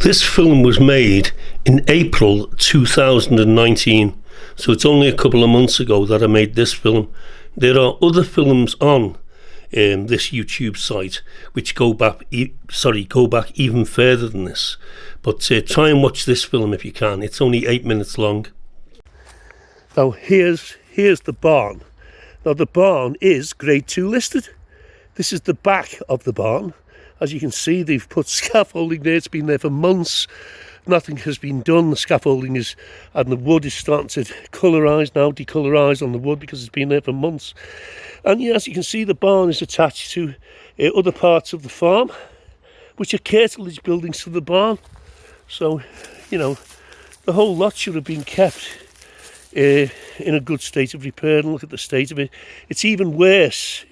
This film was made in April 2019, so it's only a couple of months ago that I made this film. There are other films on this YouTube site which go back even further than this, but try and watch this film if you can. It's only 8 minutes long. Now here's the barn. Now the barn is grade 2 listed. This is the back of the barn. As you can see, they've put scaffolding there. It's been there for months. Nothing has been done. The scaffolding and the wood is starting to decolorise on the wood because it's been there for months. And yeah, as you can see, the barn is attached to other parts of the farm, which are curtilage buildings to the barn. So, you know, the whole lot should have been kept in a good state of repair. And look at the state of it. It's even worse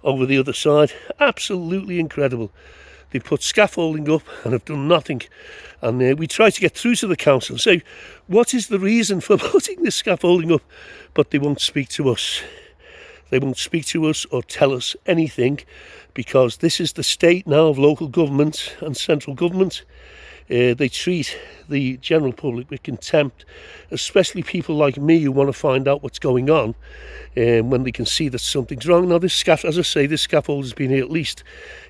over the other side. Absolutely incredible. They've put scaffolding up and have done nothing. And we try to get through to the council and say, what is the reason for putting this scaffolding up? But they won't speak to us. They won't speak to us or tell us anything, because this is the state now of local government and central government. They treat the general public with contempt, especially people like me who want to find out what's going on when they can see that something's wrong. Now, this scaffold has been here at least,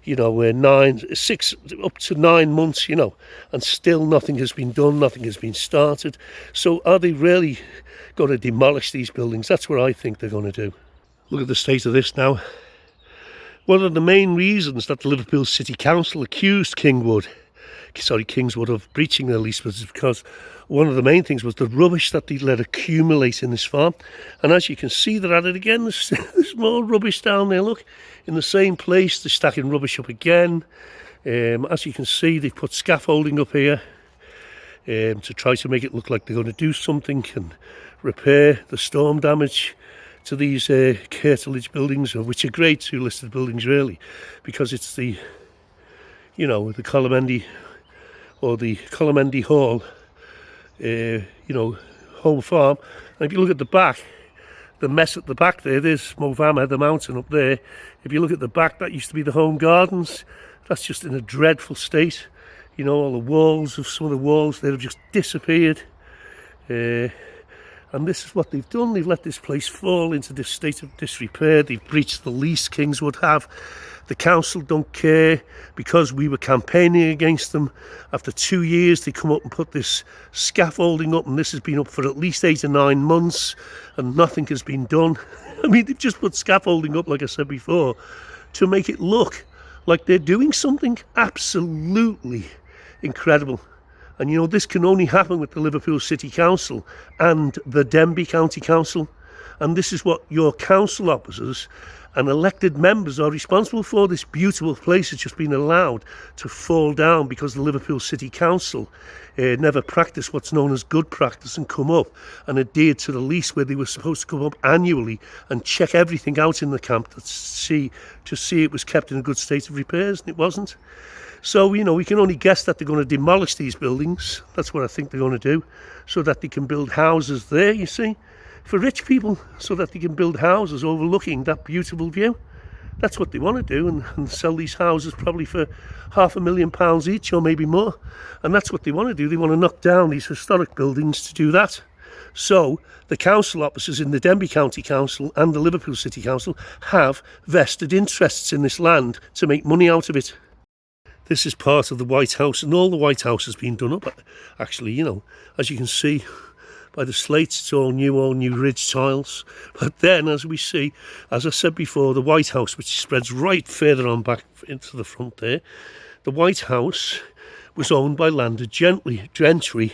6 up to 9 months, and still nothing has been done, nothing has been started. So are they really going to demolish these buildings? That's what I think they're going to do. Look at the state of this now. One of the main reasons that the Liverpool City Council accused Kingswood of breaching their lease was because one of the main things was the rubbish that they let accumulate in this farm. And as you can see, they're at it again. There's more rubbish down there. Look, in the same place, they're stacking rubbish up again. As you can see, they've put scaffolding up here to try to make it look like they're going to do something and repair the storm damage to these curtilage buildings, which are grade 2 listed buildings really, because it's the Colomendy or the Colomendy Hall, home farm. And if you look at the back, the mess at the back there's Movama, the mountain up there. If you look at the back, that used to be the home gardens. That's just in a dreadful state. All the walls some of the walls there have just disappeared. And this is what they've done. They've let this place fall into this state of disrepair. They've breached the lease, Kingswood have. The council don't care, because we were campaigning against them. After 2 years, they come up and put this scaffolding up, and this has been up for at least 8 or 9 months, and nothing has been done. I mean, they've just put scaffolding up, like I said before, to make it look like they're doing something. Absolutely incredible. And this can only happen with the Liverpool City Council and the Denbigh County Council. And this is what your council officers and elected members are responsible for. This beautiful place has just been allowed to fall down because the Liverpool City Council never practiced what's known as good practice and come up and adhered to the lease, where they were supposed to come up annually and check everything out in the camp to see it was kept in a good state of repairs, and it wasn't. So, we can only guess that they're going to demolish these buildings. That's what I think they're going to do, so that they can build houses there, you see, for rich people, so that they can build houses overlooking that beautiful view. That's what they want to do, and sell these houses probably for £500,000 each, or maybe more. And that's what they want to do. They want to knock down these historic buildings to do that. So the council officers in the Denbigh County Council and the Liverpool City Council have vested interests in this land to make money out of it. This is part of the White House, and all the White House has been done up. Actually, as you can see by the slates, it's all new ridge tiles. But then, as we see, as I said before, the White House, which spreads right further on back into the front there, the White House was owned by landed gentry,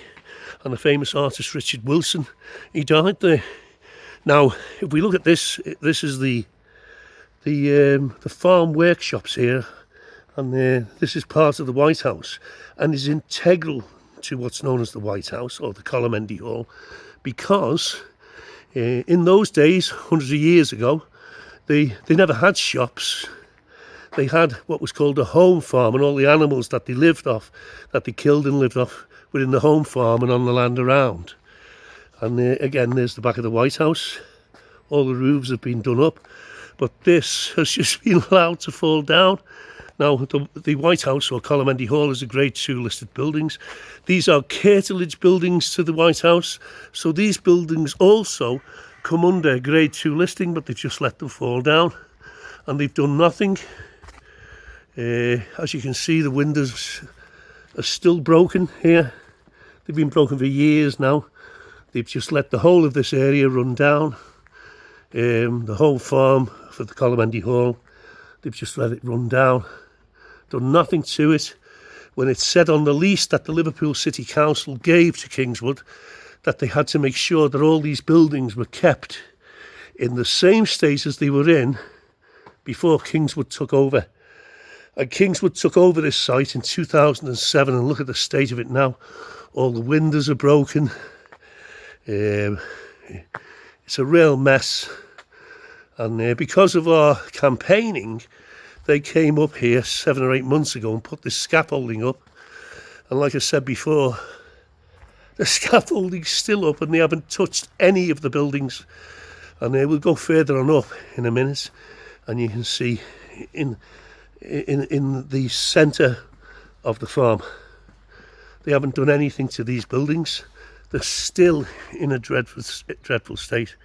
and the famous artist Richard Wilson. He died there. Now, if we look at this, this is the farm workshops here. And this is part of the White House, and is integral to what's known as the White House, or the Colomendy Hall, because in those days, hundreds of years ago, they never had shops. They had what was called a home farm, and all the animals that they lived off, that they killed and lived off, were in the home farm and on the land around. And again, there's the back of the White House. All the roofs have been done up, but this has just been allowed to fall down. Now, the White House, or Colomendy Hall, is a Grade 2 listed buildings. These are curtilage buildings to the White House. So these buildings also come under Grade 2 listing, but they've just let them fall down. And they've done nothing. As you can see, the windows are still broken here. They've been broken for years now. They've just let the whole of this area run down. The whole farm for the Colomendy Hall, they've just let it run down. Done nothing to it. When it said on the lease that the Liverpool City Council gave to Kingswood that they had to make sure that all these buildings were kept in the same state as they were in before Kingswood took over. And Kingswood took over this site in 2007, and look at the state of it now. All the windows are broken. It's a real mess. And because of our campaigning, they came up here 7 or 8 months ago and put this scaffolding up. And like I said before, the scaffolding's still up and they haven't touched any of the buildings. And we'll go further on up in a minute, and you can see in the centre of the farm, they haven't done anything to these buildings. They're still in a dreadful state,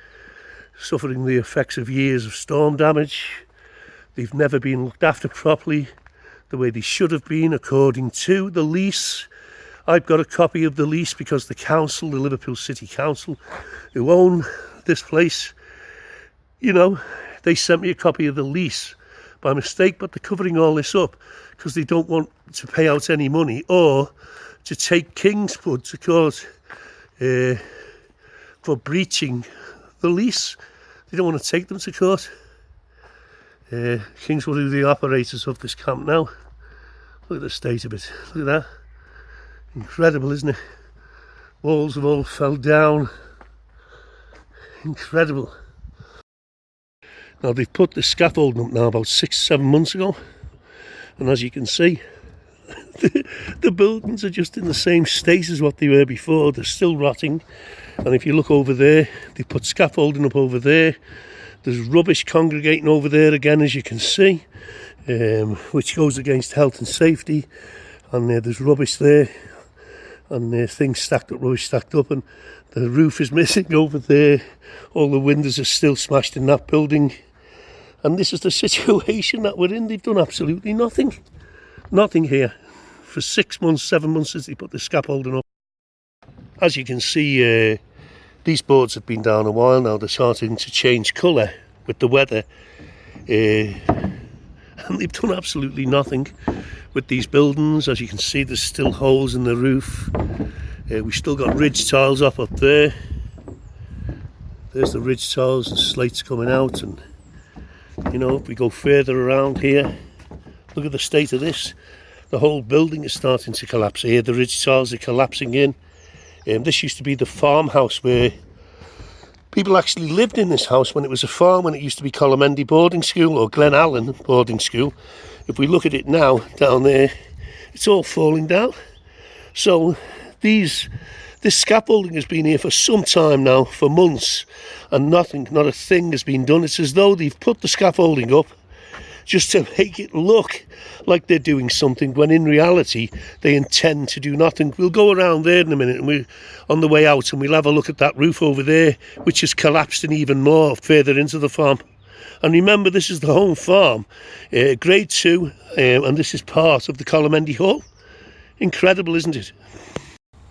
suffering the effects of years of storm damage. They've never been looked after properly the way they should have been according to the lease. I've got a copy of the lease because the council, the Liverpool City Council, who own this place, you know, they sent me a copy of the lease by mistake, but they're covering all this up because they don't want to pay out any money or to take Kingswood to court for breaching the lease. They don't want to take them to court. Kingswood are the operators of this camp now. Look at the state of it. Look at that. Incredible, isn't it? Walls have all fell down. Incredible. Now they've put the scaffolding up now about 6-7 months ago, and as you can see, the buildings are just in the same state as what they were before. They're still rotting. And if you look over there, they put scaffolding up over there. There's rubbish congregating over there again, as you can see, which goes against health and safety. And there's rubbish there, and things stacked up, rubbish stacked up, and the roof is missing over there. All the windows are still smashed in that building. And this is the situation that we're in. They've done absolutely nothing. Nothing here. For 6 months, 7 months since they put the scaffolding up. As you can see, these boards have been down a while now. They're starting to change colour with the weather. And they've done absolutely nothing with these buildings. As you can see, there's still holes in the roof. We've still got ridge tiles up there. There's the ridge tiles and slates coming out. And, you know, if we go further around here, look at the state of this. The whole building is starting to collapse here. The ridge tiles are collapsing in. This used to be the farmhouse where people actually lived in this house when it was a farm, when it used to be Colomendy Boarding School or Glen Allen Boarding School. If we look at it now, down there, it's all falling down. So this scaffolding has been here for some time now, for months, and nothing, not a thing has been done. It's as though they've put the scaffolding up just to make it look like they're doing something, when in reality they intend to do nothing. We'll go around there in a minute, and we're on the way out, and we'll have a look at that roof over there, which has collapsed in even more further into the farm. And remember, this is the home farm, Grade 2, and this is part of the Colomendy Hall. Incredible, isn't it?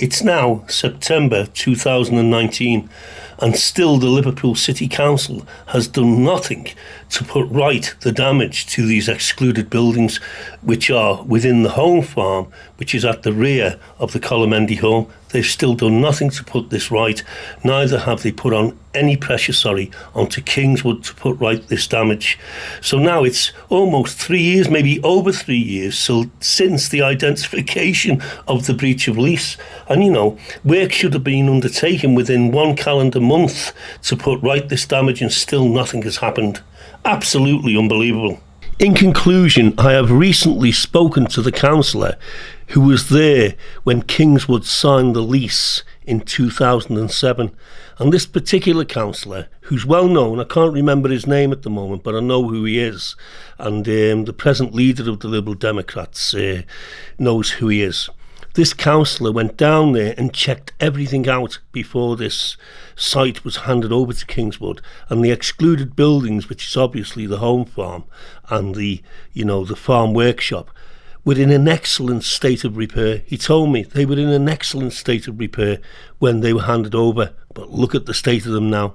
It's now September 2019, and still the Liverpool City Council has done nothing to put right the damage to these excluded buildings, which are within the home farm, which is at the rear of the Colomendy Hall. They've still done nothing to put this right. Neither have they put on any pressure, onto Kingswood to put right this damage. So now it's almost 3 years, maybe over 3 years, since the identification of the breach of lease. And, you know, work should have been undertaken within 1 calendar month to put right this damage, and still nothing has happened. Absolutely unbelievable. In conclusion, I have recently spoken to the councillor who was there when Kingswood signed the lease in 2007. And this particular councillor, who's well known, I can't remember his name at the moment, but I know who he is, and the present leader of the Liberal Democrats knows who he is. This councillor went down there and checked everything out before this site was handed over to Kingswood, and the excluded buildings, which is obviously the home farm and the farm workshop, were in an excellent state of repair. He told me they were in an excellent state of repair when they were handed over, but look at the state of them now.